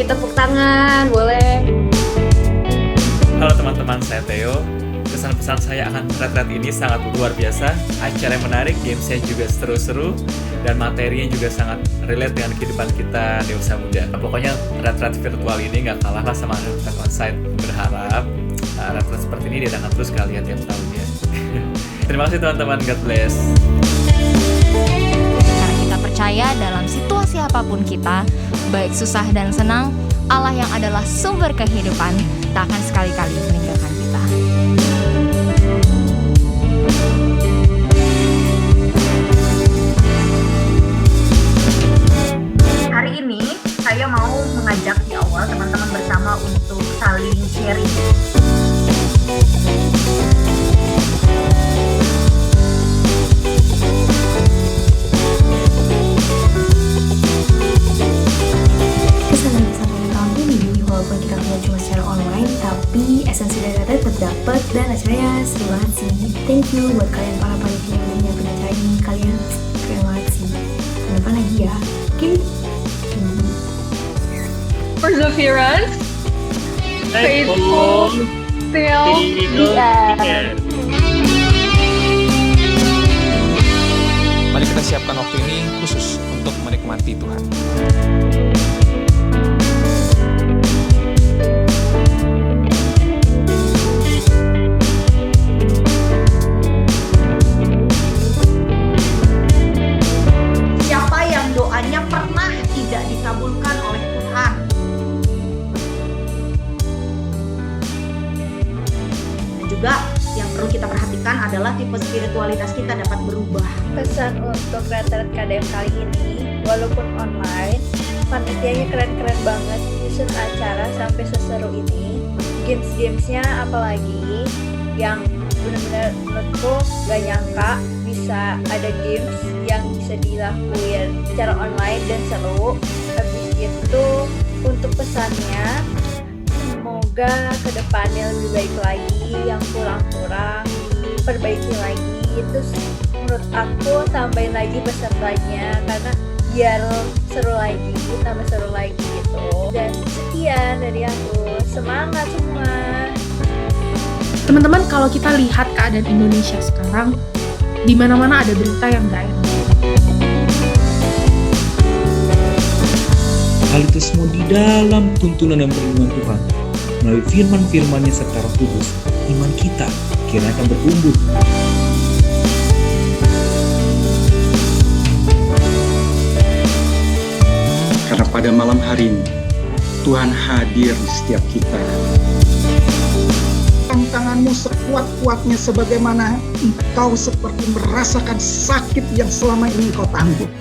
Yoi, tepuk tangan, boleh. Halo teman-teman, saya Theo. Kesan-pesan saya akan retret ini sangat luar biasa. Acara yang menarik, gamesnya juga seru-seru, dan materinya juga sangat relate dengan kehidupan kita dewasa muda. Pokoknya retret virtual ini nggak kalah lah sama retret onsite. Berharap retret seperti ini diadakan terus kalian tiap tahun ya. Terima kasih teman-teman, God bless. Karena kita percaya dalam situasi apapun kita, baik susah dan senang, Allah yang adalah sumber kehidupan tak akan sekali-kali meninggalkan kita. Hari ini saya mau mengajak di awal teman-teman bersama untuk saling sharing. Kesan-kesan tahun ini walaupun kita kerja cuma secara online, tapi esensi dari data tetap dapat dan acaranya seru banget sih. Thank you buat kalian para panitia yang udah nyiapin acara ini, kalian keren banget sih. Tahun depan lagi ya, oke? Perseverance, faithful till the end. Mari kita siapkan waktu ini khusus untuk menikmati Tuhan. Siapa yang doanya pernah tidak dikabulkan oleh Tuhan? Dan juga yang perlu kita perhatikan adalah tipe spiritualitas kita dapat berubah. Pesan untuk retret KDM kali ini, walaupun online, panitianya keren-keren banget, nyusun acara sampai seseru ini. Games-gamesnya apalagi yang benar-benar menurutku gak nyangka bisa ada games yang bisa dilakuin secara online dan seru. Habis itu untuk pesannya, semoga kedepannya lebih baik lagi, yang kurang-kurang diperbaiki lagi. Itu menurut aku tambahin lagi pesertanya karena biar seru lagi, tambah seru lagi gitu. Dan sekian dari aku, semangat semua. Teman-teman, kalau kita lihat keadaan Indonesia sekarang, di mana-mana ada berita yang gak enak. Hal itu semua di dalam tuntunan dan perlindungan Tuhan. Melalui firman-firman-Nya serta Roh Kudus, iman kita kiranya akan bertumbuh. Karena pada malam hari ini, Tuhan hadir di setiap kita. Tanganmu sekuat-kuatnya sebagaimana engkau seperti merasakan sakit yang selama ini engkau tanggung.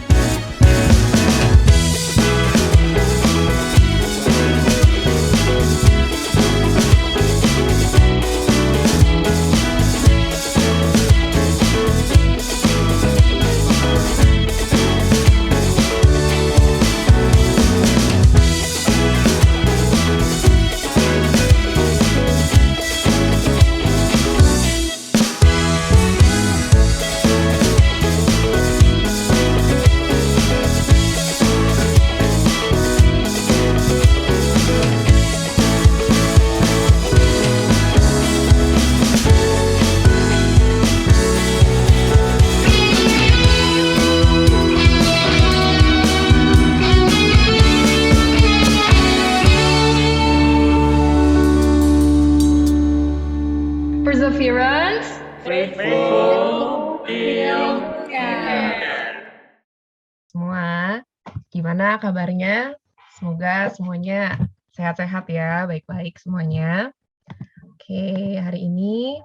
Perseverance, faithful till the end. Semua, gimana kabarnya? Semoga semuanya sehat-sehat ya, baik-baik semuanya. Oke, hari ini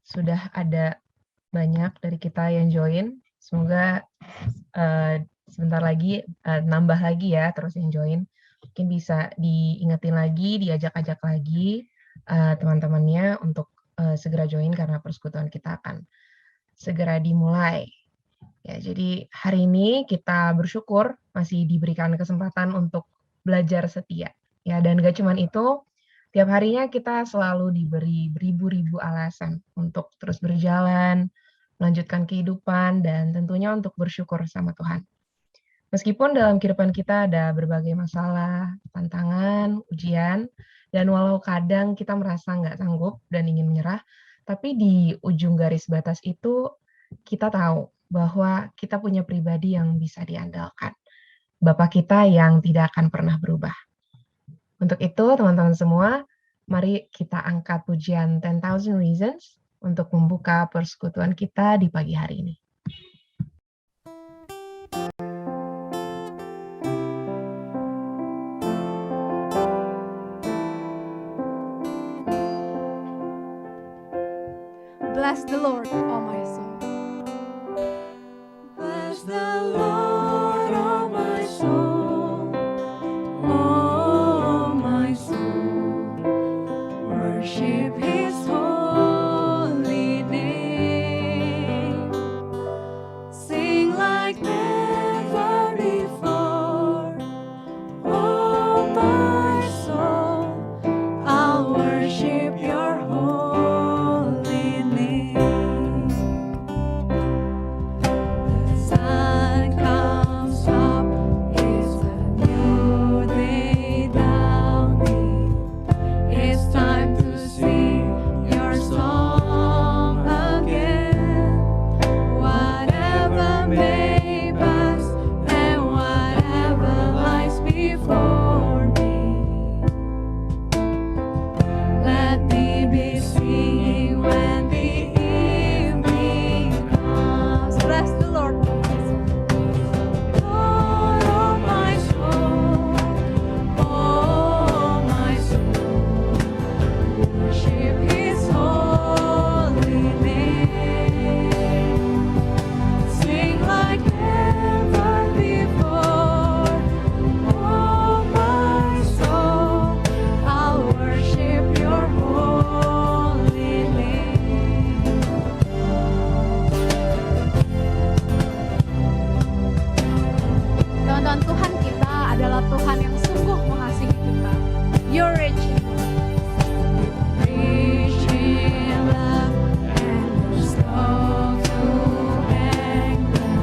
sudah ada banyak dari kita yang join. Semoga sebentar lagi nambah lagi ya, terus yang join. Mungkin bisa diingetin lagi, diajak-ajak lagi teman-temannya untuk segera join karena persekutuan kita akan segera dimulai. Ya, jadi hari ini kita bersyukur masih diberikan kesempatan untuk belajar setia. Ya, dan gak cuman itu, tiap harinya kita selalu diberi beribu-ribu alasan untuk terus berjalan, melanjutkan kehidupan, dan tentunya untuk bersyukur sama Tuhan. Meskipun dalam kehidupan kita ada berbagai masalah, tantangan, ujian, dan walau kadang kita merasa nggak sanggup dan ingin menyerah, tapi di ujung garis batas itu kita tahu bahwa kita punya pribadi yang bisa diandalkan. Bapa kita yang tidak akan pernah berubah. Untuk itu, teman-teman semua, mari kita angkat pujian 10,000 Reasons untuk membuka persekutuan kita di pagi hari ini. Bless the Lord, oh my soul. Bless the Lord, oh my soul. Oh my soul. Worship His holy name. Sing like never before. Oh my soul, I'll worship Your holy name. The sun comes up, it's a new day dawning. It's time to sing Your song again. Whatever may pass and whatever lies before me, let me be singing when the evening comes. Bless the Lord, Lord, oh my soul, oh my soul. Worship His holy name. Sing like never before. Oh my soul, I'll worship Your holy name. Teman-teman, Tuhan kita adalah Tuhan yang sungguh mengasihi kita. You're rich in love. Rich in love and slow to anger.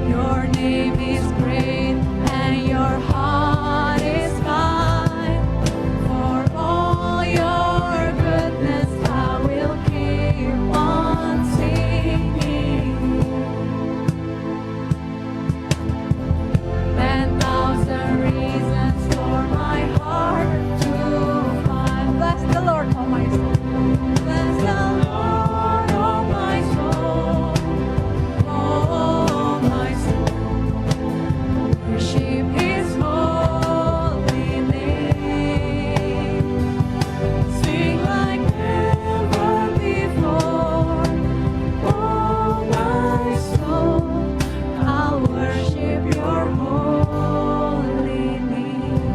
Your name is great and Your heart is kind. For all Your goodness, I will keep on singing. 10,000 reasons for my heart to find. Bless the Lord, oh my soul. Bless the Lord, oh my soul, oh my soul. Worship His holy name. Sing like never before. Oh my soul, I'll worship Your holy name.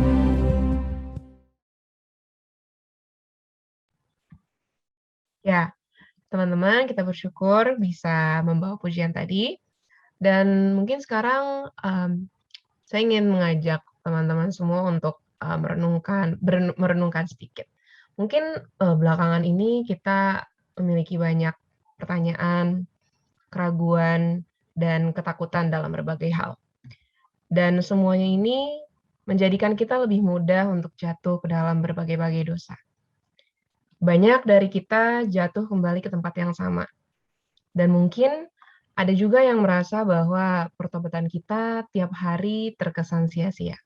Ya, teman-teman, kita bersyukur bisa membawa pujian tadi. Dan mungkin sekarang saya ingin mengajak teman-teman semua untuk merenungkan sedikit. Mungkin belakangan ini kita memiliki banyak pertanyaan, keraguan, dan ketakutan dalam berbagai hal. Dan semuanya ini menjadikan kita lebih mudah untuk jatuh ke dalam berbagai-bagai dosa. Banyak dari kita jatuh kembali ke tempat yang sama. Dan mungkin ada juga yang merasa bahwa pertobatan kita tiap hari terkesan sia-sia.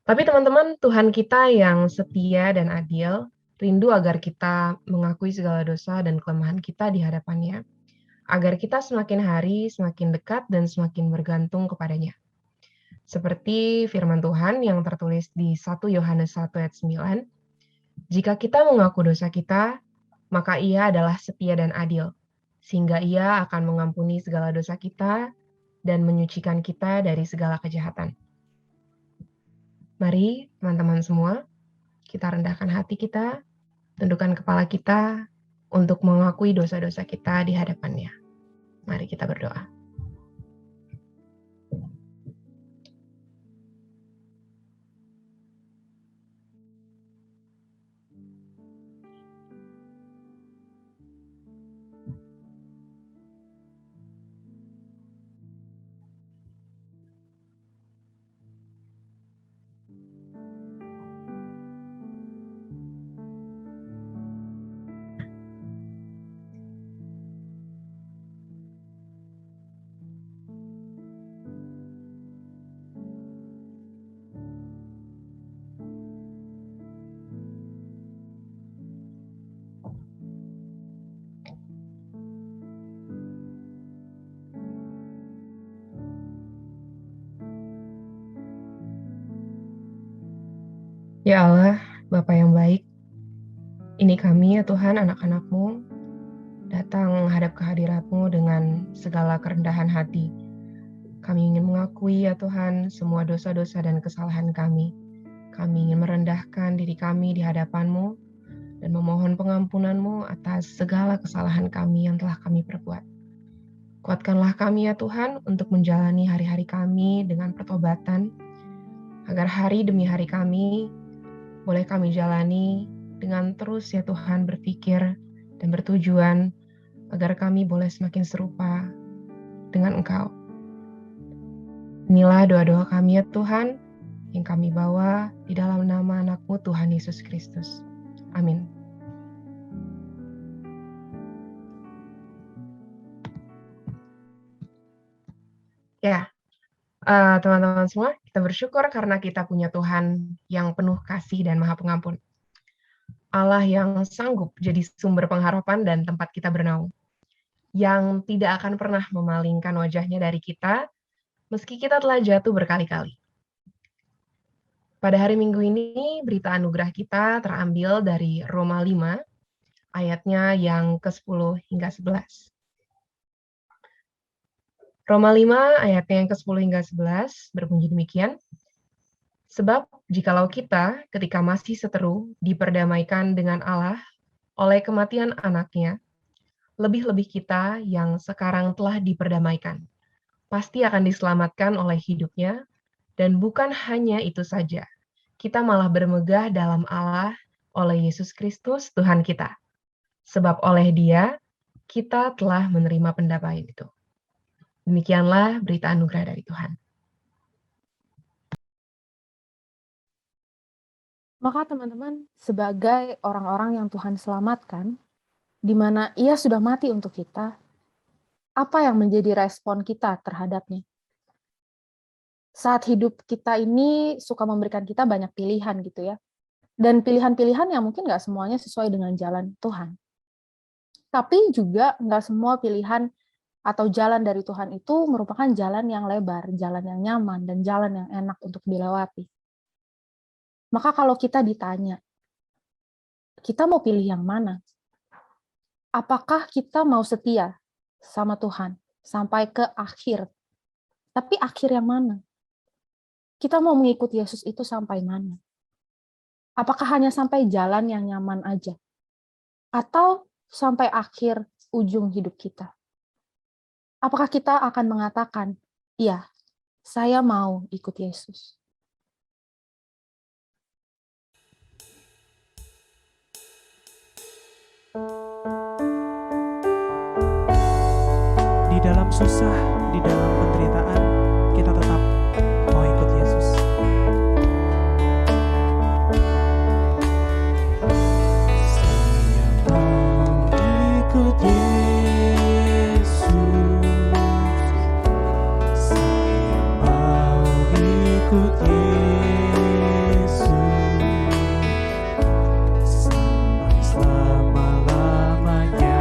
Tapi teman-teman, Tuhan kita yang setia dan adil, rindu agar kita mengakui segala dosa dan kelemahan kita di hadapannya, agar kita semakin hari semakin dekat dan semakin bergantung kepadanya. Seperti firman Tuhan yang tertulis di 1 Yohanes 1 ayat 9, jika kita mengaku dosa kita, maka Ia adalah setia dan adil, sehingga Ia akan mengampuni segala dosa kita dan menyucikan kita dari segala kejahatan. Mari, teman-teman semua, kita rendahkan hati kita, tundukkan kepala kita untuk mengakui dosa-dosa kita di hadapannya. Mari kita berdoa. Ya Allah, Bapa yang baik, ini kami ya Tuhan, anak-anak-Mu, datang menghadap kehadirat-Mu dengan segala kerendahan hati. Kami ingin mengakui ya Tuhan semua dosa-dosa dan kesalahan kami. Kami ingin merendahkan diri kami di hadapan-Mu dan memohon pengampunan-Mu atas segala kesalahan kami yang telah kami perbuat. Kuatkanlah kami ya Tuhan untuk menjalani hari-hari kami dengan pertobatan, agar hari demi hari kami boleh kami jalani dengan terus ya Tuhan berpikir dan bertujuan agar kami boleh semakin serupa dengan Engkau. Inilah doa-doa kami ya Tuhan yang kami bawa di dalam nama anak-Mu Tuhan Yesus Kristus. Amin. Ya, teman-teman semua, kita bersyukur karena kita punya Tuhan yang penuh kasih dan maha pengampun. Allah yang sanggup jadi sumber pengharapan dan tempat kita bernaung. Yang tidak akan pernah memalingkan wajahnya dari kita, meski kita telah jatuh berkali-kali. Pada hari Minggu ini, berita anugerah kita terambil dari Roma 5, ayatnya yang ke-10 hingga 11. Roma 5 ayatnya yang ke-10 hingga 11 berbunyi demikian. Sebab jikalau kita ketika masih seteru diperdamaikan dengan Allah oleh kematian anaknya, lebih-lebih kita yang sekarang telah diperdamaikan, pasti akan diselamatkan oleh hidupnya, dan bukan hanya itu saja, kita malah bermegah dalam Allah oleh Yesus Kristus Tuhan kita. Sebab oleh Dia, kita telah menerima pendamaian itu. Demikianlah berita anugerah dari Tuhan. Maka teman-teman, sebagai orang-orang yang Tuhan selamatkan, di mana Ia sudah mati untuk kita, apa yang menjadi respon kita terhadapnya? Saat hidup kita ini suka memberikan kita banyak pilihan gitu ya. Dan pilihan-pilihan yang mungkin nggak semuanya sesuai dengan jalan Tuhan. Tapi juga nggak semua pilihan atau jalan dari Tuhan itu merupakan jalan yang lebar, jalan yang nyaman, dan jalan yang enak untuk dilewati. Maka kalau kita ditanya, kita mau pilih yang mana? Apakah kita mau setia sama Tuhan sampai ke akhir? Tapi akhir yang mana? Kita mau mengikuti Yesus itu sampai mana? Apakah hanya sampai jalan yang nyaman aja? Atau sampai akhir ujung hidup kita? Apakah kita akan mengatakan, iya, saya mau ikut Yesus? Di dalam susah, di dalam penderitaan, kita tetap mau ikut Yesus. Saya mau ikut Yesus. Saya mau ikut Yesus sampai selama-lamanya.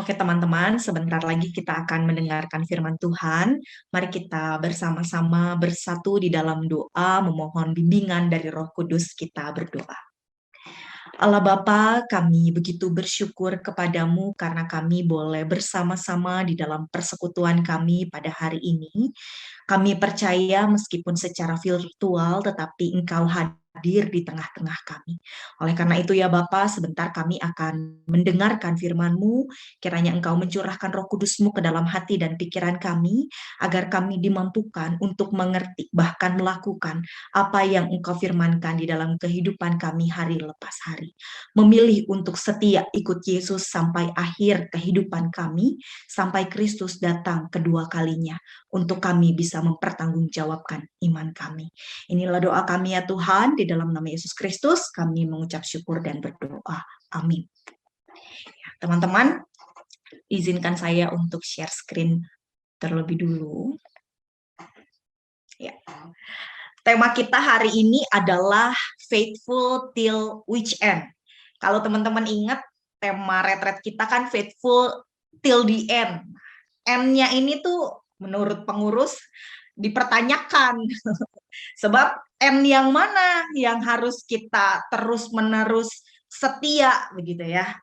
Oke teman-teman, sebentar lagi kita akan mendengarkan firman Tuhan. Mari kita bersama-sama bersatu di dalam doa, memohon bimbingan dari Roh Kudus. Kita berdoa. Allah Bapa, kami begitu bersyukur kepadamu karena kami boleh bersama-sama di dalam persekutuan kami pada hari ini. Kami percaya meskipun secara virtual, tetapi Engkau hadir di tengah-tengah kami. Oleh karena itu ya Bapa, sebentar kami akan mendengarkan firman-Mu, kiranya Engkau mencurahkan Roh Kudus-Mu ke dalam hati dan pikiran kami, agar kami dimampukan untuk mengerti, bahkan melakukan apa yang Engkau firmankan di dalam kehidupan kami hari lepas hari. Memilih untuk setia ikut Yesus sampai akhir kehidupan kami, sampai Kristus datang kedua kalinya, untuk kami bisa mempertanggungjawabkan iman kami. Inilah doa kami ya Tuhan, di dalam nama Yesus Kristus kami mengucap syukur dan berdoa. Amin. Ya, teman-teman, izinkan saya untuk share screen terlebih dulu. Ya. Tema kita hari ini adalah Faithful Till Which End. Kalau teman-teman ingat, tema retret kita kan Faithful Till the End. End-nya ini tuh menurut pengurus dipertanyakan. Sebab end yang mana yang harus kita terus-menerus setia, begitu ya.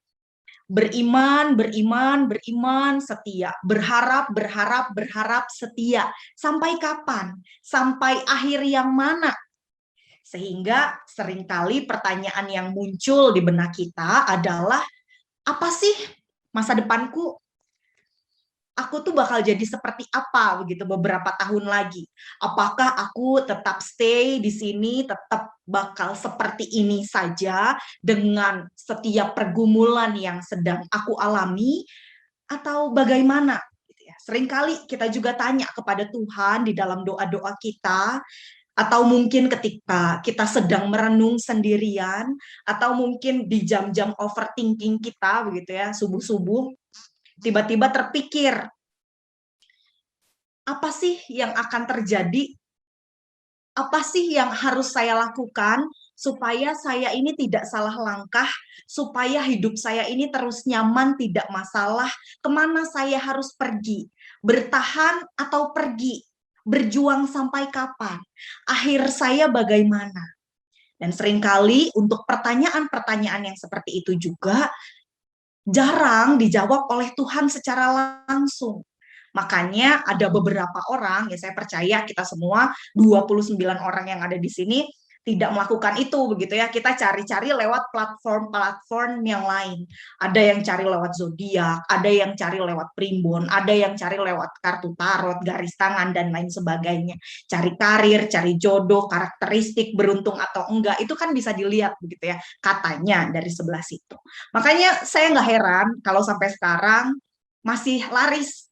Beriman, setia. Berharap, setia. Sampai kapan? Sampai akhir yang mana? Sehingga seringkali pertanyaan yang muncul di benak kita adalah, apa sih masa depanku? Aku tuh bakal jadi seperti apa begitu beberapa tahun lagi? Apakah aku tetap stay di sini, tetap bakal seperti ini saja dengan setiap pergumulan yang sedang aku alami, atau bagaimana? Seringkali kita juga tanya kepada Tuhan di dalam doa-doa kita, atau mungkin ketika kita sedang merenung sendirian, atau mungkin di jam-jam overthinking kita begitu ya, subuh-subuh, tiba-tiba terpikir, apa sih yang akan terjadi? Apa sih yang harus saya lakukan supaya saya ini tidak salah langkah, supaya hidup saya ini terus nyaman, tidak masalah? Kemana saya harus pergi? Bertahan atau pergi? Berjuang sampai kapan? Akhir saya bagaimana? Dan seringkali untuk pertanyaan-pertanyaan yang seperti itu juga jarang dijawab oleh Tuhan secara langsung. Makanya ada beberapa orang, ya saya percaya kita semua 29 orang yang ada di sini tidak melakukan itu begitu ya. Kita cari-cari lewat platform-platform yang lain. Ada yang cari lewat zodiak, ada yang cari lewat primbon, ada yang cari lewat kartu tarot, garis tangan dan lain sebagainya. Cari karir, cari jodoh, karakteristik beruntung atau enggak, itu kan bisa dilihat begitu ya, katanya dari sebelah situ. Makanya saya nggak heran kalau sampai sekarang masih laris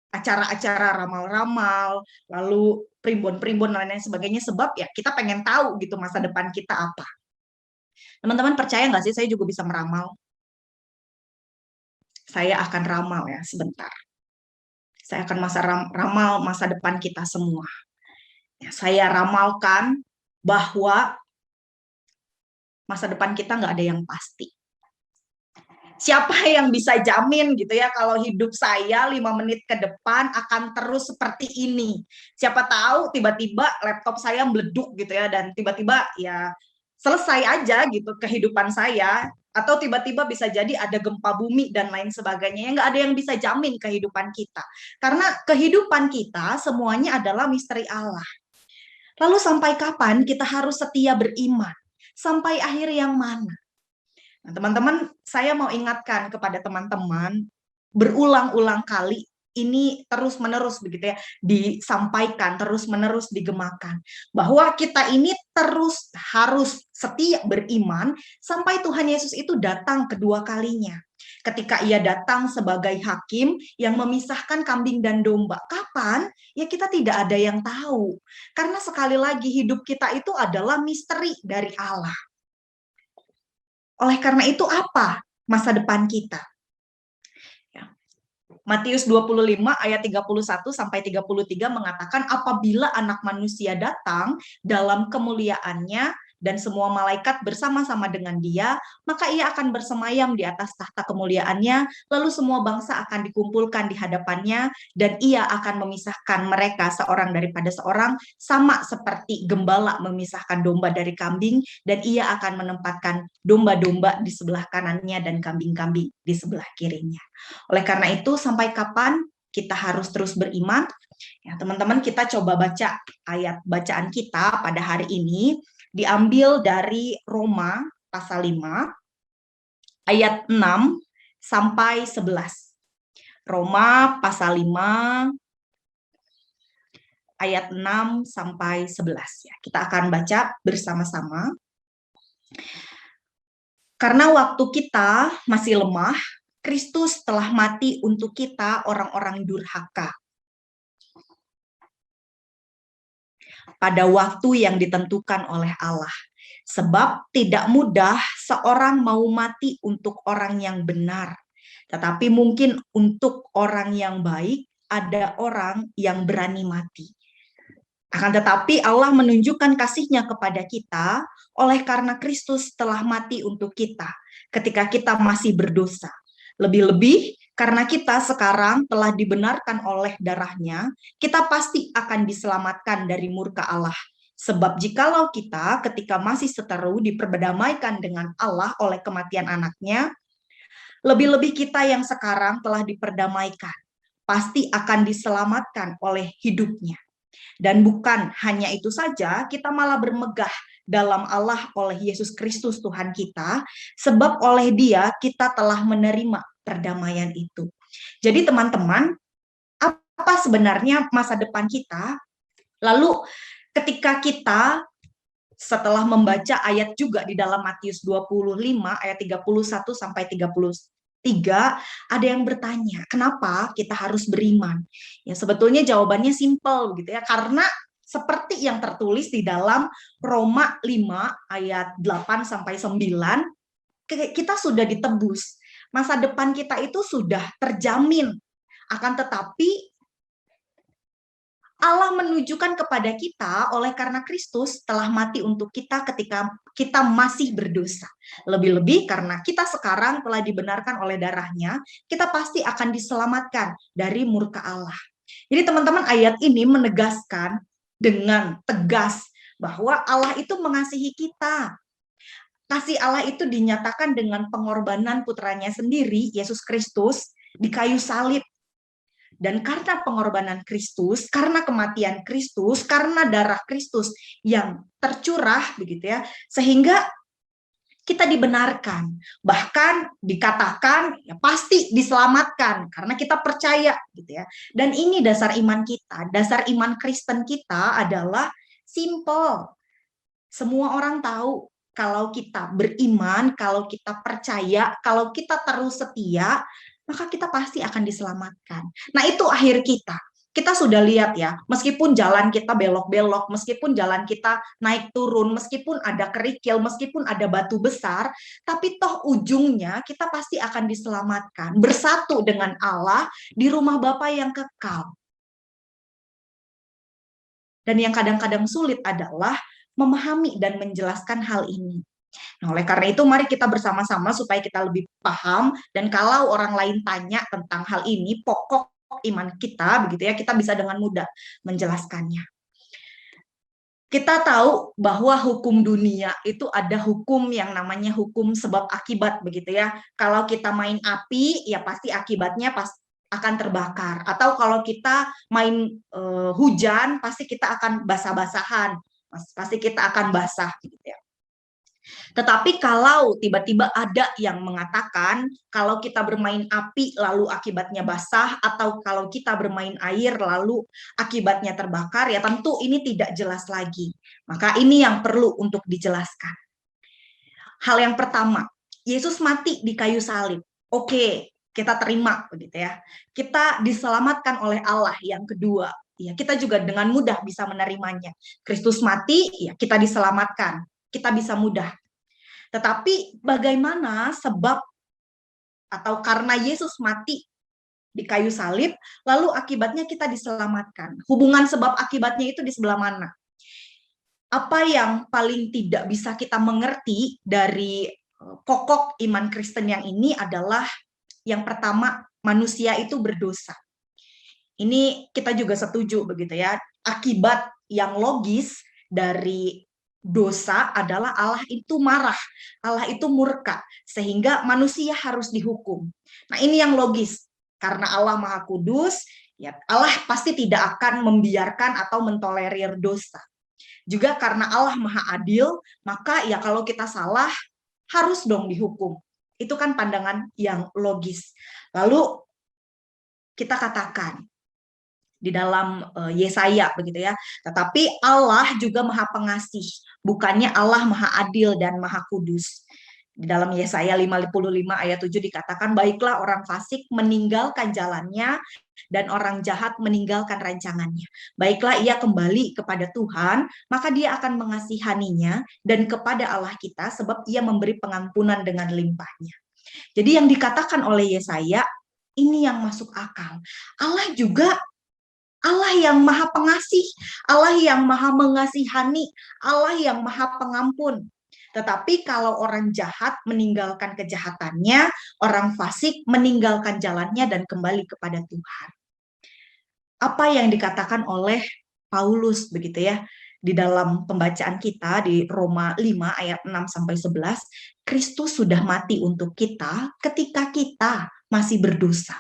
acara-acara ramal-ramal, lalu primbon-primbon dan lain sebagainya, sebab ya kita pengen tahu gitu masa depan kita apa. Teman-teman percaya nggak sih saya juga bisa meramal? Saya akan ramal ya sebentar. Saya akan ramal masa depan kita semua. Ya, saya ramalkan bahwa masa depan kita nggak ada yang pasti. Siapa yang bisa jamin gitu ya kalau hidup saya 5 menit ke depan akan terus seperti ini? Siapa tahu tiba-tiba laptop saya meleduk gitu ya, dan tiba-tiba ya selesai aja gitu kehidupan saya, atau tiba-tiba bisa jadi ada gempa bumi dan lain sebagainya. Nggak ada yang bisa jamin kehidupan kita, karena kehidupan kita semuanya adalah misteri Allah. Lalu sampai kapan kita harus setia beriman? Sampai akhir yang mana? Nah, teman-teman, saya mau ingatkan kepada teman-teman, berulang-ulang kali ini terus-menerus begitu ya, disampaikan, terus-menerus digemakan, bahwa kita ini terus harus setia beriman sampai Tuhan Yesus itu datang kedua kalinya. Ketika ia datang sebagai hakim yang memisahkan kambing dan domba. Kapan? Ya kita tidak ada yang tahu. Karena sekali lagi hidup kita itu adalah misteri dari Allah. Oleh karena itu apa masa depan kita? Ya. Matius 25 ayat 31 sampai 33 mengatakan, apabila Anak Manusia datang dalam kemuliaannya dan semua malaikat bersama-sama dengan dia, maka ia akan bersemayam di atas tahta kemuliaannya, lalu semua bangsa akan dikumpulkan di hadapannya, dan ia akan memisahkan mereka seorang daripada seorang, sama seperti gembala memisahkan domba dari kambing, dan ia akan menempatkan domba-domba di sebelah kanannya dan kambing-kambing di sebelah kirinya. Oleh karena itu, sampai kapan kita harus terus beriman? Ya, teman-teman, kita coba baca ayat bacaan kita pada hari ini, diambil dari Roma pasal 5 ayat 6 sampai 11. Roma pasal 5 ayat 6 sampai 11 ya. Kita akan baca bersama-sama. Karena waktu kita masih lemah, Kristus telah mati untuk kita orang-orang durhaka. Pada waktu yang ditentukan oleh Allah. Sebab tidak mudah seorang mau mati untuk orang yang benar. Tetapi mungkin untuk orang yang baik ada orang yang berani mati. Akan tetapi Allah menunjukkan kasih-Nya kepada kita oleh karena Kristus telah mati untuk kita ketika kita masih berdosa. Lebih-lebih karena kita sekarang telah dibenarkan oleh darah-Nya, kita pasti akan diselamatkan dari murka Allah. Sebab jikalau kita ketika masih seteru diperdamaikan dengan Allah oleh kematian anaknya, lebih-lebih kita yang sekarang telah diperdamaikan, pasti akan diselamatkan oleh hidupnya. Dan bukan hanya itu saja, kita malah bermegah dalam Allah oleh Yesus Kristus Tuhan kita, sebab oleh Dia kita telah menerima perdamaian itu. Jadi teman-teman, apa sebenarnya masa depan kita? Lalu ketika kita setelah membaca ayat juga di dalam Matius 25 ayat 31 sampai 33, ada yang bertanya, kenapa kita harus beriman? Ya sebetulnya jawabannya simpel gitu ya, karena seperti yang tertulis di dalam Roma 5 ayat 8 sampai 9, kita sudah ditebus. Masa depan kita itu sudah terjamin. Akan tetapi Allah menunjukkan kepada kita oleh karena Kristus telah mati untuk kita ketika kita masih berdosa. Lebih-lebih karena kita sekarang telah dibenarkan oleh darah-Nya, kita pasti akan diselamatkan dari murka Allah. Jadi teman-teman, ayat ini menegaskan dengan tegas bahwa Allah itu mengasihi kita. Kasih Allah itu dinyatakan dengan pengorbanan putranya sendiri, Yesus Kristus, di kayu salib. Dan karena pengorbanan Kristus, karena kematian Kristus, karena darah Kristus yang tercurah, begitu ya, sehingga kita dibenarkan. Bahkan dikatakan ya, pasti diselamatkan karena kita percaya, gitu ya. Dan ini dasar iman kita, dasar iman Kristen kita adalah simple. Semua orang tahu. Kalau kita beriman, kalau kita percaya, kalau kita terus setia, maka kita pasti akan diselamatkan. Nah itu akhir kita. Kita sudah lihat ya, meskipun jalan kita belok-belok, meskipun jalan kita naik turun, meskipun ada kerikil, meskipun ada batu besar, tapi toh ujungnya kita pasti akan diselamatkan. Bersatu dengan Allah di rumah Bapa yang kekal. Dan yang kadang-kadang sulit adalah memahami dan menjelaskan hal ini. Nah, oleh karena itu mari kita bersama-sama supaya kita lebih paham, dan kalau orang lain tanya tentang hal ini, pokok iman kita, begitu ya, kita bisa dengan mudah menjelaskannya. Kita tahu bahwa hukum dunia itu ada hukum yang namanya hukum sebab akibat, begitu ya. Kalau kita main api, ya pasti akibatnya akan terbakar. Atau kalau kita main hujan, pasti kita akan basah-basahan. Pasti kita akan basah gitu ya. Tetapi kalau tiba-tiba ada yang mengatakan kalau kita bermain api lalu akibatnya basah, atau kalau kita bermain air lalu akibatnya terbakar, ya tentu ini tidak jelas lagi. Maka ini yang perlu untuk dijelaskan. Hal yang pertama, Yesus mati di kayu salib. Oke, kita terima begitu ya. Kita diselamatkan oleh Allah. Yang kedua, ya, kita juga dengan mudah bisa menerimanya. Kristus mati, ya kita diselamatkan. Kita bisa mudah. Tetapi bagaimana sebab atau karena Yesus mati di kayu salib, lalu akibatnya kita diselamatkan? Hubungan sebab akibatnya itu di sebelah mana? apa yang paling tidak bisa kita mengerti dari pokok iman Kristen yang ini adalah yang pertama, manusia itu berdosa. Ini kita juga setuju begitu ya. Akibat yang logis dari dosa adalah Allah itu marah, Allah itu murka, sehingga manusia harus dihukum. Nah, ini yang logis. Karena Allah Maha Kudus, ya Allah pasti tidak akan membiarkan atau mentolerir dosa. Juga karena Allah Maha Adil, maka ya kalau kita salah harus dong dihukum. Itu kan pandangan yang logis. Lalu kita katakan di dalam Yesaya begitu ya. Tetapi Allah juga Maha Pengasih, bukannya Allah Maha Adil dan Maha Kudus. Di dalam Yesaya 55 ayat 7 dikatakan, baiklah orang fasik meninggalkan jalannya dan orang jahat meninggalkan rancangannya. Baiklah ia kembali kepada Tuhan, maka dia akan mengasihaninya, dan kepada Allah kita sebab ia memberi pengampunan dengan limpahnya. Jadi yang dikatakan oleh Yesaya, ini yang masuk akal. Allah juga Allah yang Maha Pengasih, Allah yang Maha Mengasihani, Allah yang Maha Pengampun. Tetapi kalau orang jahat meninggalkan kejahatannya, orang fasik meninggalkan jalannya dan kembali kepada Tuhan. Apa yang dikatakan oleh Paulus begitu ya, di dalam pembacaan kita di Roma 5 ayat 6 sampai 11, Kristus sudah mati untuk kita ketika kita masih berdosa.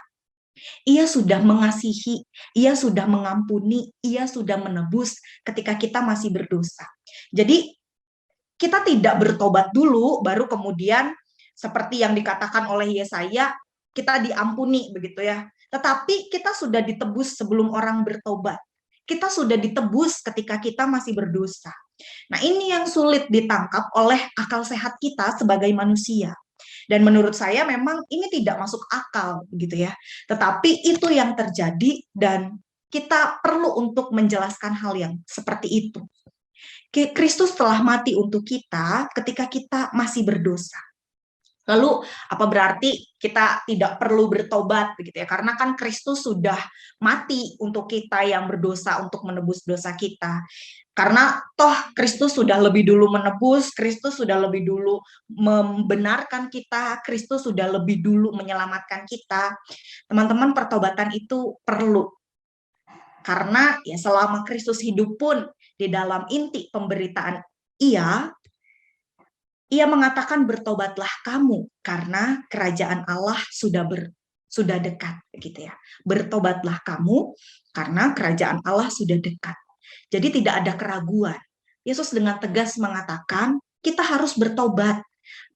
Ia sudah mengasihi, ia sudah mengampuni, ia sudah menebus ketika kita masih berdosa. Jadi kita tidak bertobat dulu, baru kemudian seperti yang dikatakan oleh Yesaya, kita diampuni begitu ya. Tetapi kita sudah ditebus sebelum orang bertobat. Kita sudah ditebus ketika kita masih berdosa. Nah, ini yang sulit ditangkap oleh akal sehat kita sebagai manusia. Dan menurut saya memang ini tidak masuk akal gitu ya. Tetapi itu yang terjadi dan kita perlu untuk menjelaskan hal yang seperti itu. Kristus telah mati untuk kita ketika kita masih berdosa. Lalu apa berarti kita tidak perlu bertobat begitu ya? Karena kan Kristus sudah mati untuk kita yang berdosa untuk menebus dosa kita. Karena toh Kristus sudah lebih dulu menebus, Kristus sudah lebih dulu membenarkan kita, Kristus sudah lebih dulu menyelamatkan kita. Teman-teman, pertobatan itu perlu. Karena ya selama Kristus hidup pun di dalam inti pemberitaan ia mengatakan bertobatlah kamu karena kerajaan Allah sudah dekat gitu ya. Bertobatlah kamu karena kerajaan Allah sudah dekat. Jadi tidak ada keraguan. Yesus dengan tegas mengatakan kita harus bertobat.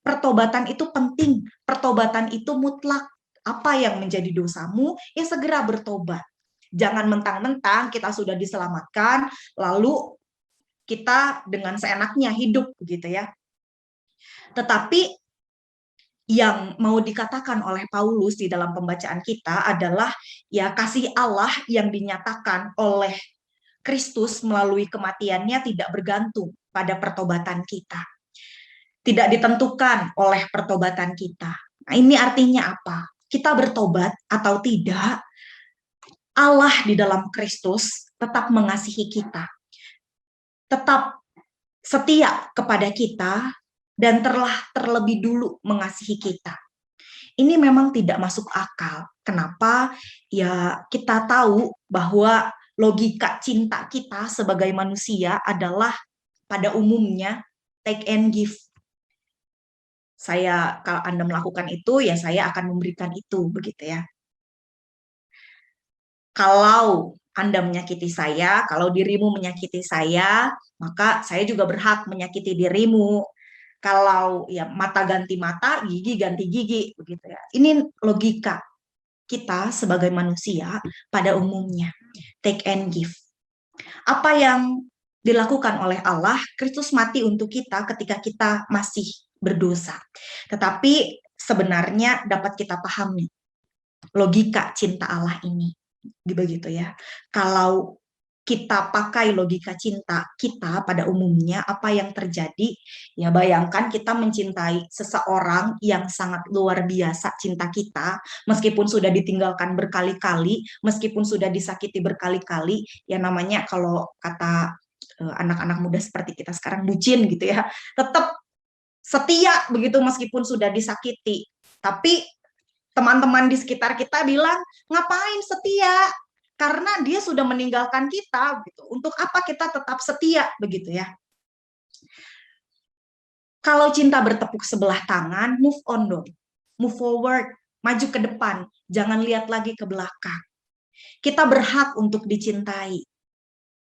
Pertobatan itu penting, pertobatan itu mutlak. Apa yang menjadi dosamu, ya segera bertobat. Jangan mentang-mentang kita sudah diselamatkan, lalu kita dengan seenaknya hidup begitu ya. Tetapi yang mau dikatakan oleh Paulus di dalam pembacaan kita adalah ya kasih Allah yang dinyatakan oleh Kristus melalui kematiannya tidak bergantung pada pertobatan kita. Tidak ditentukan oleh pertobatan kita. Nah, ini artinya apa? Kita bertobat atau tidak, Allah di dalam Kristus tetap mengasihi kita. Tetap setia kepada kita dan telah terlebih dulu mengasihi kita. Ini memang tidak masuk akal. Kenapa? Ya kita tahu bahwa logika cinta kita sebagai manusia adalah pada umumnya take and give. Kalau Anda melakukan itu, ya saya akan memberikan itu, begitu ya. Kalau Anda menyakiti saya, kalau dirimu menyakiti saya, maka saya juga berhak menyakiti dirimu. Kalau ya mata ganti mata, gigi ganti gigi, begitu ya. Ini logika kita sebagai manusia pada umumnya, take and give. Apa yang dilakukan oleh Allah, Kristus mati untuk kita ketika kita masih berdosa. Tetapi sebenarnya dapat kita pahami logika cinta Allah ini, begitu ya. Kalau kita pakai logika cinta kita pada umumnya, apa yang terjadi? Ya bayangkan kita mencintai seseorang yang sangat luar biasa cinta kita, meskipun sudah ditinggalkan berkali-kali, meskipun sudah disakiti berkali-kali, ya namanya kalau kata anak-anak muda seperti kita sekarang bucin gitu ya, tetap setia begitu meskipun sudah disakiti. Tapi teman-teman di sekitar kita bilang, ngapain setia? Karena dia sudah meninggalkan kita gitu. Untuk apa kita tetap setia begitu ya? Kalau cinta bertepuk sebelah tangan, move on dong. Move forward, maju ke depan, jangan lihat lagi ke belakang. Kita berhak untuk dicintai.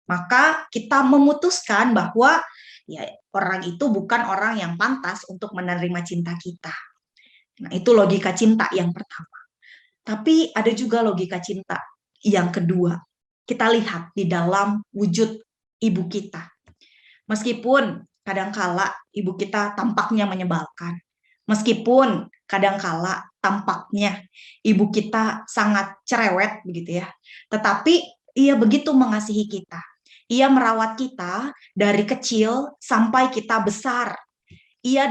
Maka kita memutuskan bahwa ya orang itu bukan orang yang pantas untuk menerima cinta kita. Nah, itu logika cinta yang pertama. Tapi ada juga logika cinta yang kedua. Kita lihat di dalam wujud ibu kita. Meskipun kadangkala ibu kita tampaknya menyebalkan. Meskipun kadangkala tampaknya ibu kita sangat cerewet begitu ya. Tetapi ia begitu mengasihi kita. Ia merawat kita dari kecil sampai kita besar. Ia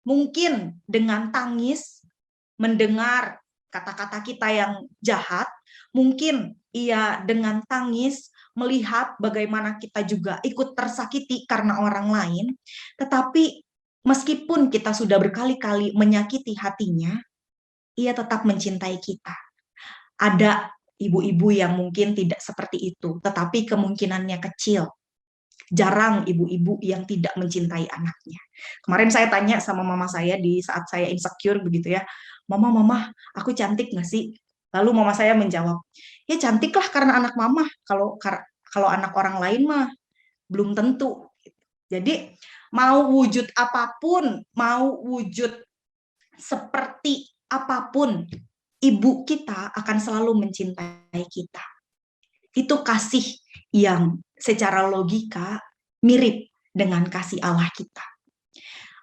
mungkin dengan tangis mendengar kata-kata kita yang jahat. Mungkin ia dengan tangis melihat bagaimana kita juga ikut tersakiti karena orang lain. Tetapi meskipun kita sudah berkali-kali menyakiti hatinya, ia tetap mencintai kita. Ada ibu-ibu yang mungkin tidak seperti itu, tetapi kemungkinannya kecil. Jarang ibu-ibu yang tidak mencintai anaknya. Kemarin saya tanya sama mama saya di saat saya insecure begitu ya, Mama, aku cantik nggak sih? Lalu mama saya menjawab, ya cantik lah karena anak mama. Kalau anak orang lain mah belum tentu. Jadi mau wujud apapun, mau wujud seperti apapun, ibu kita akan selalu mencintai kita. Itu kasih yang secara logika mirip dengan kasih Allah kita.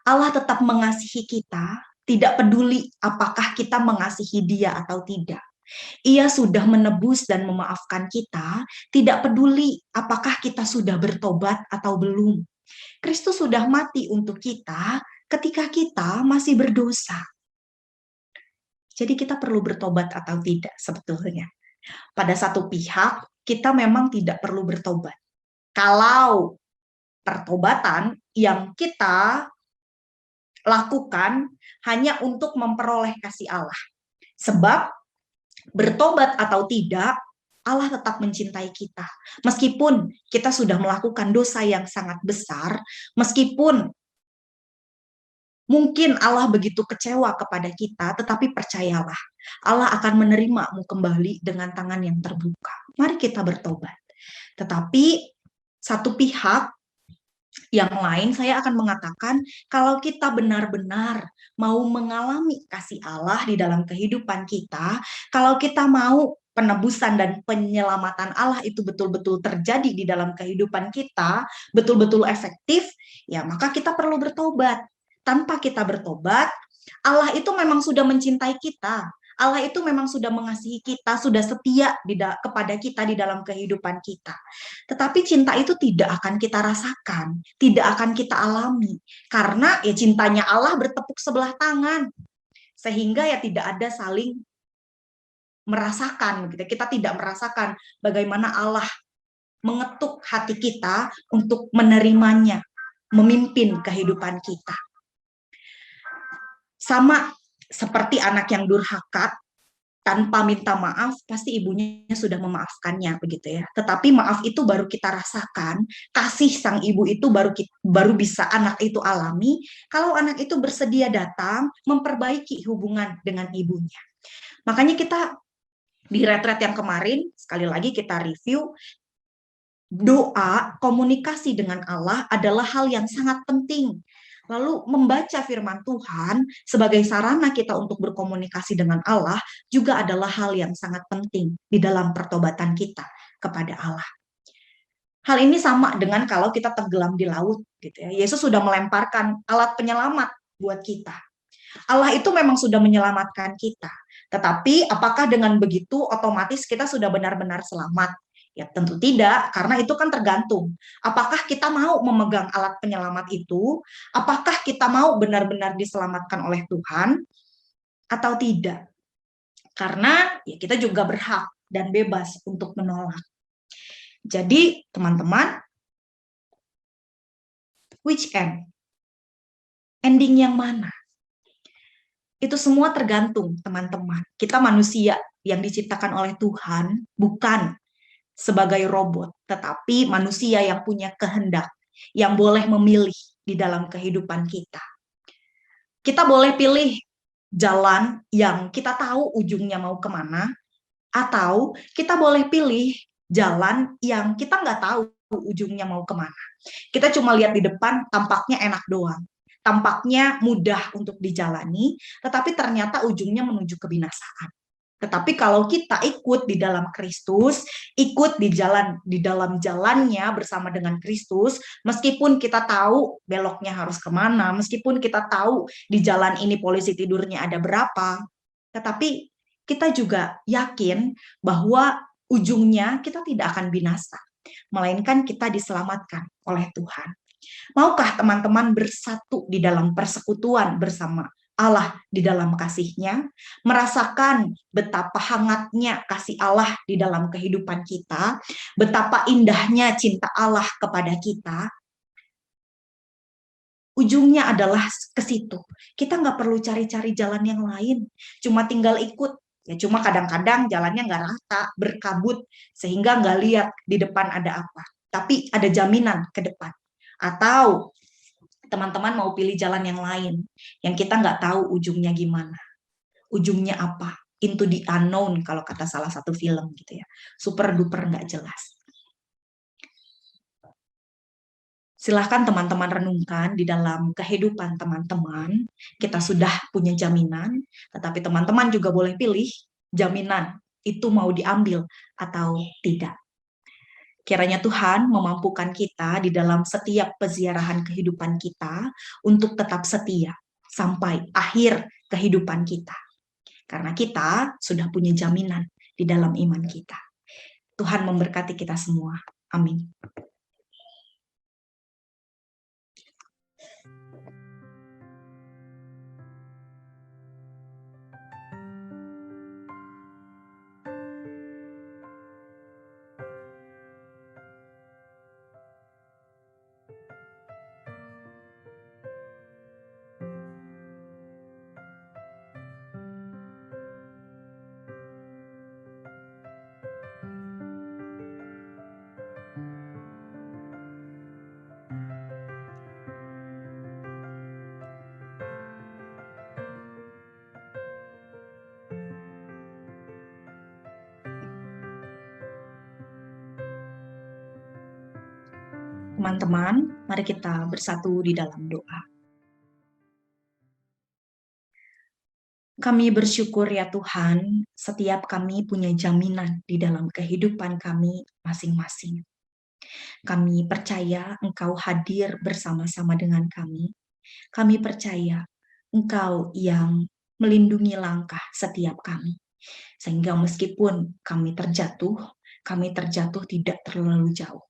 Allah tetap mengasihi kita, tidak peduli apakah kita mengasihi dia atau tidak. Ia sudah menebus dan memaafkan kita, tidak peduli apakah kita sudah bertobat atau belum. Kristus sudah mati untuk kita ketika kita masih berdosa. Jadi kita perlu bertobat atau tidak sebetulnya. Pada satu pihak, kita memang tidak perlu bertobat. Kalau pertobatan yang kita lakukan hanya untuk memperoleh kasih Allah. Sebab bertobat atau tidak, Allah tetap mencintai kita. Meskipun kita sudah melakukan dosa yang sangat besar, meskipun mungkin Allah begitu kecewa kepada kita, tetapi percayalah, Allah akan menerimamu kembali dengan tangan yang terbuka. Mari kita bertobat. Tetapi satu pihak yang lain, saya akan mengatakan, kalau kita benar-benar mau mengalami kasih Allah di dalam kehidupan kita, kalau kita mau penebusan dan penyelamatan Allah itu betul-betul terjadi di dalam kehidupan kita, betul-betul efektif, ya maka kita perlu bertobat. Tanpa kita bertobat, Allah itu memang sudah mencintai kita. Allah itu memang sudah mengasihi kita, sudah setia kepada kita di dalam kehidupan kita. Tetapi cinta itu tidak akan kita rasakan, tidak akan kita alami. Karena ya cintanya Allah bertepuk sebelah tangan. Sehingga ya tidak ada saling merasakan. Kita tidak merasakan bagaimana Allah mengetuk hati kita untuk menerimanya, memimpin kehidupan kita. Sama seperti anak yang durhaka, tanpa minta maaf, pasti ibunya sudah memaafkannya, begitu ya. Tetapi maaf itu baru kita rasakan, kasih sang ibu itu baru bisa anak itu alami, kalau anak itu bersedia datang, memperbaiki hubungan dengan ibunya. Makanya kita, di retret yang kemarin, sekali lagi kita review, doa, komunikasi dengan Allah adalah hal yang sangat penting. Lalu membaca firman Tuhan sebagai sarana kita untuk berkomunikasi dengan Allah juga adalah hal yang sangat penting di dalam pertobatan kita kepada Allah. Hal ini sama dengan kalau kita tenggelam di laut, gitu ya. Yesus sudah melemparkan alat penyelamat buat kita. Allah itu memang sudah menyelamatkan kita. Tetapi apakah dengan begitu otomatis kita sudah benar-benar selamat? Ya tentu tidak, karena itu kan tergantung. Apakah kita mau memegang alat penyelamat itu? Apakah kita mau benar-benar diselamatkan oleh Tuhan? Atau tidak? Karena ya kita juga berhak dan bebas untuk menolak. Jadi teman-teman, Which end? Ending yang mana? Itu semua tergantung, teman-teman. Kita manusia yang diciptakan oleh Tuhan, bukan sebagai robot, tetapi manusia yang punya kehendak, yang boleh memilih di dalam kehidupan kita. Kita boleh pilih jalan yang kita tahu ujungnya mau kemana, atau kita boleh pilih jalan yang kita nggak tahu ujungnya mau kemana. Kita cuma lihat di depan, tampaknya enak doang. Tampaknya mudah untuk dijalani, tetapi ternyata ujungnya menuju kebinasaan. Tetapi kalau kita ikut di dalam Kristus, ikut di dalam jalannya bersama dengan Kristus, meskipun kita tahu beloknya harus kemana, meskipun kita tahu di jalan ini polisi tidurnya ada berapa, tetapi kita juga yakin bahwa ujungnya kita tidak akan binasa, melainkan kita diselamatkan oleh Tuhan. Maukah teman-teman bersatu di dalam persekutuan bersama Allah di dalam kasih-Nya, merasakan betapa hangatnya kasih Allah di dalam kehidupan kita, betapa indahnya cinta Allah kepada kita? Ujungnya adalah ke situ. Kita nggak perlu cari-cari jalan yang lain, cuma tinggal ikut. Ya cuma kadang-kadang jalannya nggak rata, berkabut, sehingga nggak lihat di depan ada apa. Tapi ada jaminan ke depan. Atau teman-teman mau pilih jalan yang lain, yang kita nggak tahu ujungnya gimana, ujungnya apa, into the unknown kalau kata salah satu film gitu ya, super duper nggak jelas. Silahkan teman-teman renungkan di dalam kehidupan teman-teman, kita sudah punya jaminan, tetapi teman-teman juga boleh pilih jaminan itu mau diambil atau tidak. Kiranya Tuhan memampukan kita di dalam setiap peziarahan kehidupan kita untuk tetap setia sampai akhir kehidupan kita. Karena kita sudah punya jaminan di dalam iman kita. Tuhan memberkati kita semua. Amin. Teman-teman, mari kita bersatu di dalam doa. Kami bersyukur ya Tuhan, setiap kami punya jaminan di dalam kehidupan kami masing-masing. Kami percaya Engkau hadir bersama-sama dengan kami. Kami percaya Engkau yang melindungi langkah setiap kami. Sehingga meskipun kami terjatuh tidak terlalu jauh.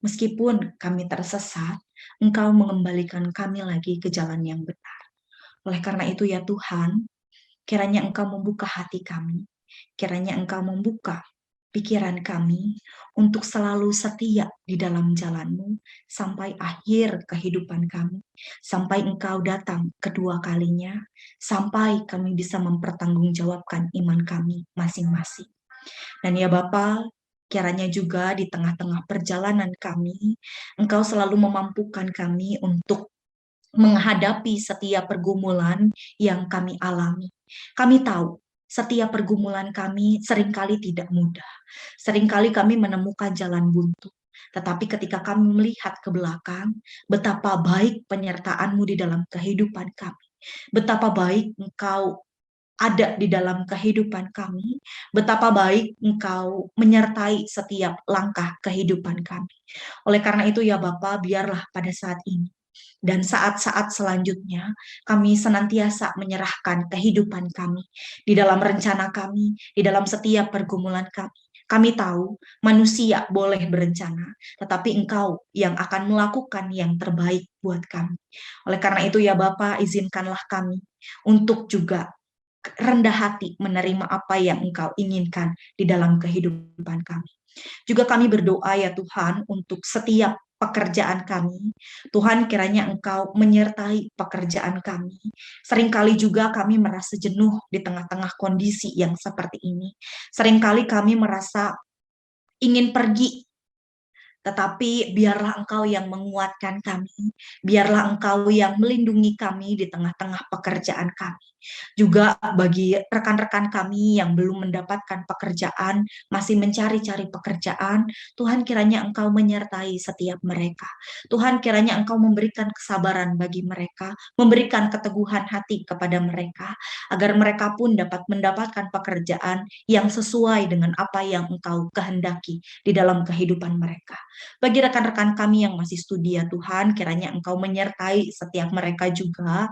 Meskipun kami tersesat, Engkau mengembalikan kami lagi ke jalan yang benar. Oleh karena itu ya Tuhan, kiranya Engkau membuka hati kami, kiranya Engkau membuka pikiran kami untuk selalu setia di dalam jalan-Mu sampai akhir kehidupan kami, sampai Engkau datang kedua kalinya, sampai kami bisa mempertanggungjawabkan iman kami masing-masing. Dan ya Bapa, kiranya juga di tengah-tengah perjalanan kami, Engkau selalu memampukan kami untuk menghadapi setiap pergumulan yang kami alami. Kami tahu setiap pergumulan kami seringkali tidak mudah. Seringkali kami menemukan jalan buntu. Tetapi ketika kami melihat ke belakang, betapa baik penyertaan-Mu di dalam kehidupan kami. Betapa baik Engkau ada di dalam kehidupan kami, betapa baik Engkau menyertai setiap langkah kehidupan kami. Oleh karena itu ya Bapa, biarlah pada saat ini dan saat-saat selanjutnya kami senantiasa menyerahkan kehidupan kami di dalam rencana kami, di dalam setiap pergumulan kami. Kami tahu manusia boleh berencana, tetapi Engkau yang akan melakukan yang terbaik buat kami. Oleh karena itu ya Bapa, izinkanlah kami untuk juga rendah hati menerima apa yang Engkau inginkan di dalam kehidupan kami. Juga kami berdoa ya Tuhan untuk setiap pekerjaan kami. Tuhan, kiranya Engkau menyertai pekerjaan kami. Seringkali juga kami merasa jenuh di tengah-tengah kondisi yang seperti ini. Seringkali kami merasa ingin pergi, tetapi biarlah Engkau yang menguatkan kami, biarlah Engkau yang melindungi kami di tengah-tengah pekerjaan kami. Juga bagi rekan-rekan kami yang belum mendapatkan pekerjaan, masih mencari-cari pekerjaan, Tuhan kiranya Engkau menyertai setiap mereka. Tuhan kiranya Engkau memberikan kesabaran bagi mereka, memberikan keteguhan hati kepada mereka, agar mereka pun dapat mendapatkan pekerjaan yang sesuai dengan apa yang Engkau kehendaki di dalam kehidupan mereka. Bagi rekan-rekan kami yang masih studi, ya Tuhan, kiranya Engkau menyertai setiap mereka juga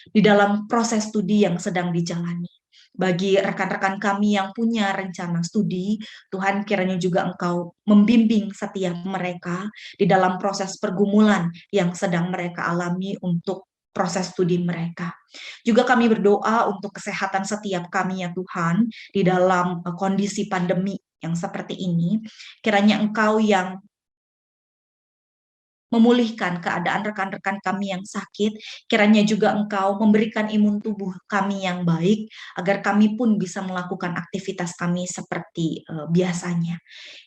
di dalam proses studi yang sedang dijalani. Bagi rekan-rekan kami yang punya rencana studi, Tuhan kiranya juga Engkau membimbing setiap mereka di dalam proses pergumulan yang sedang mereka alami untuk proses studi mereka. Juga kami berdoa untuk kesehatan setiap kami, ya Tuhan, di dalam kondisi pandemi yang seperti ini. Kiranya Engkau yang memulihkan keadaan rekan-rekan kami yang sakit, kiranya juga Engkau memberikan imun tubuh kami yang baik, agar kami pun bisa melakukan aktivitas kami seperti biasanya.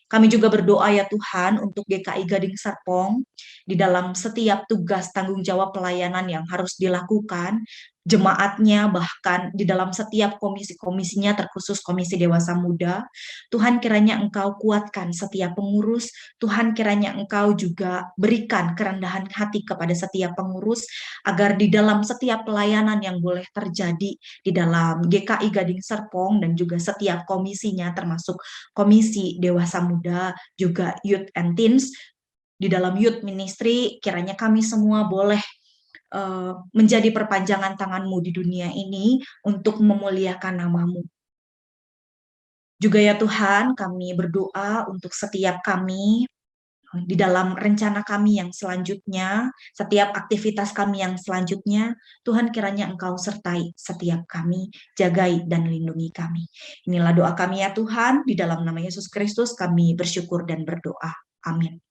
Kami juga berdoa, ya Tuhan, untuk GKI Gading Serpong, di dalam setiap tugas tanggung jawab pelayanan yang harus dilakukan, jemaatnya, bahkan di dalam setiap komisi-komisinya, terkhusus Komisi Dewasa Muda. Tuhan kiranya Engkau kuatkan setiap pengurus, Tuhan kiranya Engkau juga berikan kerendahan hati kepada setiap pengurus, agar di dalam setiap pelayanan yang boleh terjadi di dalam GKI Gading Serpong dan juga setiap komisinya, termasuk Komisi Dewasa Muda, juga Youth and Teens, di dalam Youth Ministry, kiranya kami semua boleh menjadi perpanjangan tangan-Mu di dunia ini untuk memuliakan nama-Mu. Juga, ya Tuhan, kami berdoa untuk setiap kami di dalam rencana kami yang selanjutnya, setiap aktivitas kami yang selanjutnya. Tuhan, kiranya Engkau sertai setiap kami, jagai dan lindungi kami. Inilah doa kami, ya Tuhan, di dalam nama Yesus Kristus kami bersyukur dan berdoa. Amin.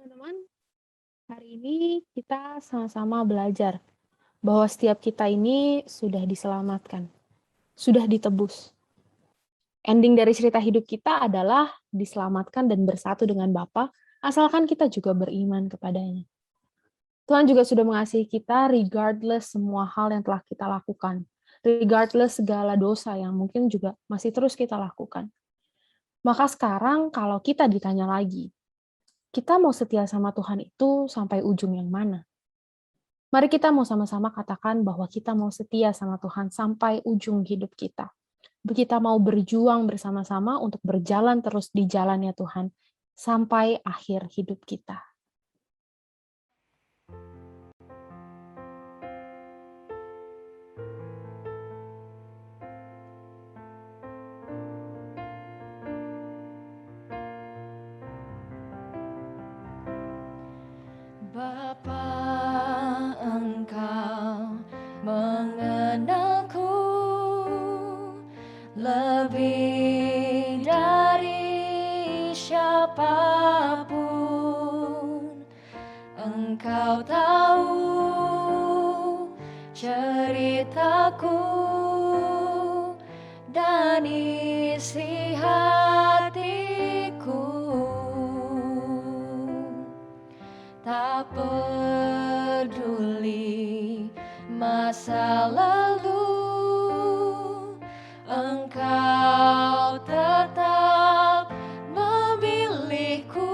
Teman-teman, hari ini kita sama-sama belajar bahwa setiap kita ini sudah diselamatkan, sudah ditebus. Ending dari cerita hidup kita adalah diselamatkan dan bersatu dengan Bapa, asalkan kita juga beriman kepadanya. Tuhan juga sudah mengasihi kita regardless semua hal yang telah kita lakukan, regardless segala dosa yang mungkin juga masih terus kita lakukan. Maka sekarang kalau kita ditanya lagi, kita mau setia sama Tuhan itu sampai ujung yang mana? Mari kita mau sama-sama katakan bahwa kita mau setia sama Tuhan sampai ujung hidup kita. Kita mau berjuang bersama-sama untuk berjalan terus di jalannya Tuhan sampai akhir hidup kita. Bapa, Engkau mengenalku lebih dari siapapun. Engkau tahu ceritaku dan isi hatiku. Tak peduli masa lalu, Engkau tetap memilihku.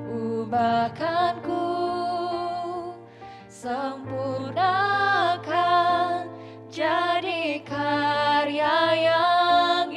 Ubahkanku, sempurnakan, jadi karya yang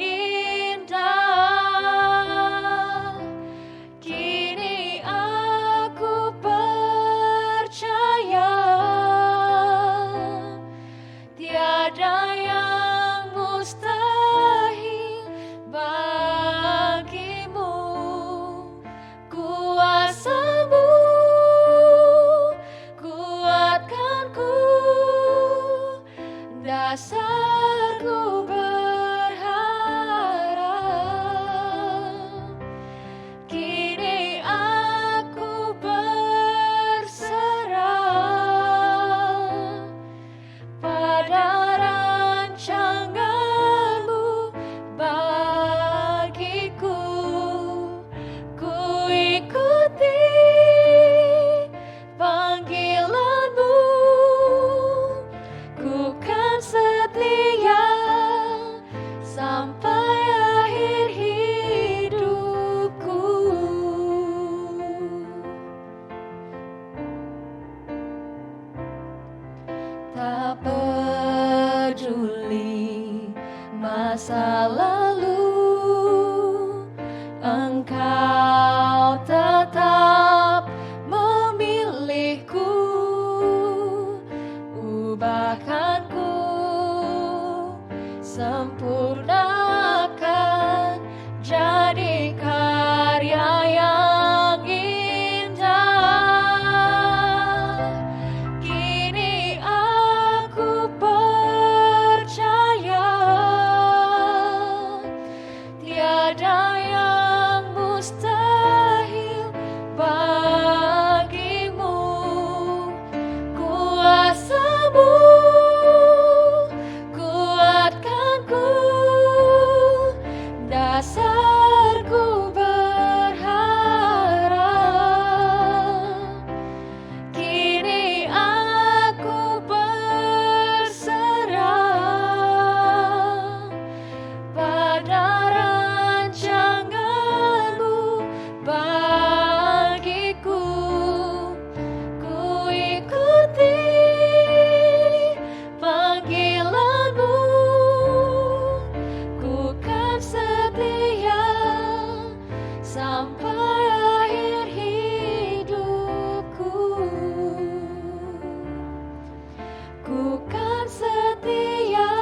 ada yang mustahil bagimu. Kuasamu kuatkanku, dasarku berharap. Kini aku berserah pada rancanganmu bagiku. Ku ikuti panggilanmu, ku kan setia sampai akhir hidupku. Ku kan setia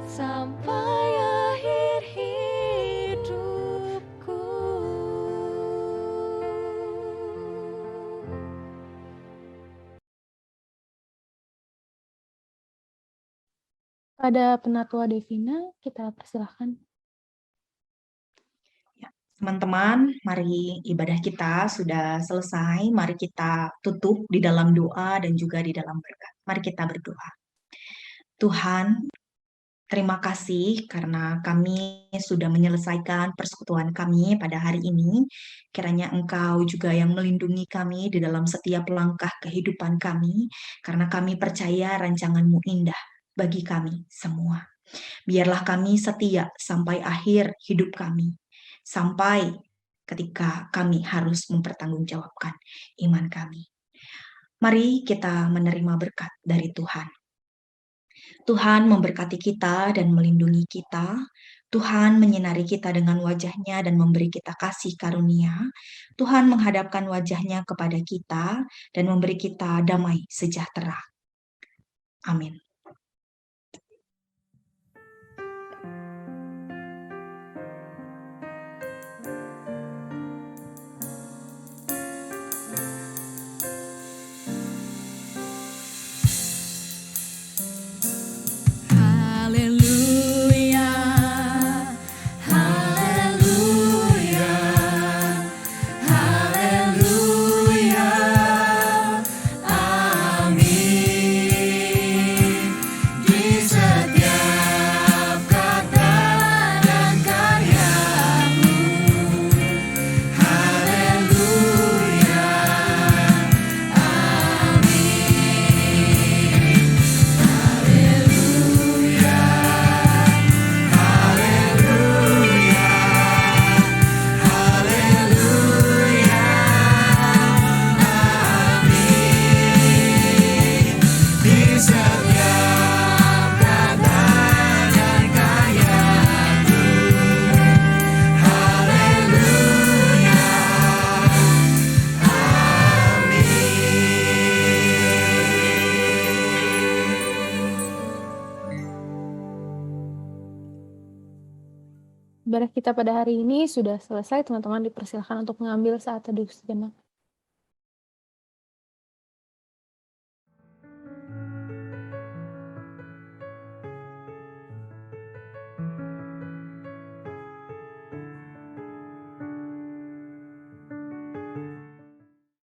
sampai akhir hidupku. Pada Penatua Devina, kita persilahkan. Teman-teman, mari ibadah kita sudah selesai. Mari kita tutup di dalam doa dan juga di dalam berkat. Mari kita berdoa. Tuhan, terima kasih karena kami sudah menyelesaikan persekutuan kami pada hari ini. Kiranya Engkau juga yang melindungi kami di dalam setiap langkah kehidupan kami, karena kami percaya rancangan-Mu indah bagi kami semua. Biarlah kami setia sampai akhir hidup kami, sampai ketika kami harus mempertanggungjawabkan iman kami. Mari kita menerima berkat dari Tuhan. Tuhan memberkati kita dan melindungi kita. Tuhan menyinari kita dengan wajah-Nya dan memberi kita kasih karunia. Tuhan menghadapkan wajah-Nya kepada kita dan memberi kita damai sejahtera. Amin. Haleluya, haleluya, haleluya, amin. Di setiap kata dan karyamu, haleluya, amin. Haleluya, haleluya, haleluya, amin. Di setiap kata dan karyaku, haleluya, Ibadah kita pada hari ini sudah selesai, teman-teman dipersilakan untuk mengambil saat teduh sejenak.